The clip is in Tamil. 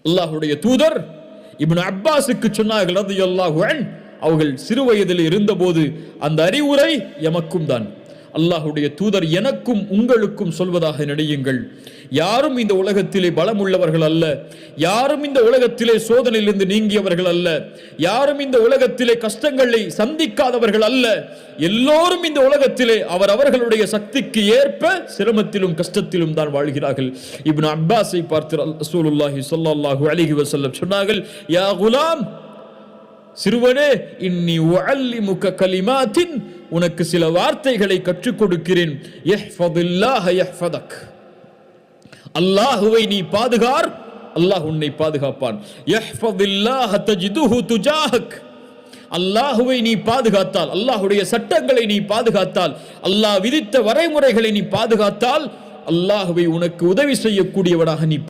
அல்லாஹ்வுடைய தூதர் இப்னு அப்பாஸுக்கு சொன்னார்கள் ரலியல்லாஹு அன்ஹு, அவர்கள் சிறு வயதில் இருந்தபோது அந்த அறிவுரை எமக்கும் தான். அல்லாஹ்வுடைய தூதர் எனக்கும் உங்களுக்கும் சொல்வதாக நினையுங்கள், யாரும் இந்த உலகத்திலே பலம் உள்ளவர்கள் அல்ல, யாரும் இந்த உலகத்திலே சோதனையிலிருந்து நீங்கியவர்கள் அல்ல, யாரும் இந்த உலகத்திலே கஷ்டங்களை சந்திக்காதவர்கள் அல்ல. எல்லோரும் இந்த உலகத்திலே அவரவர்களுடைய சக்திக்கு ஏற்ப சிரமத்திலும் கஷ்டத்திலும் தான் வாழ்கிறார்கள். இப்னு அப்பாஸை பார்த்து ரசூலுல்லாஹி ஸல்லல்லாஹு அலைஹி வஸல்லம் சொன்னார்கள், யா குலாம், சிறுவனே, இன்னி உஅல்லிமுக கலிமாத்தின், உனக்கு சில வார்த்தைகளை கற்றுக் கொடுக்கிறேன். யஹ்ஃபதுல்லாஹ யஹ்ஃபதக், அல்லாஹ்வை நீ பாதுகார், அல்லாஹ் உன்னை பாதுகாப்பான். யஹ்ஃபதுல்லாஹ தஜிதுஹு துஜாஹக், அல்லாஹ்வை நீ பாதுகாத்தால், அல்லாஹ்வுடைய சட்டங்களை நீ பாதுகாத்தால், அல்லாஹ் விதித்த வரைமுறைகளை நீ பாதுகாத்தால், அல்லாஹ்வை உனக்கு உதவி செய்யக்கூடியவனாக நீ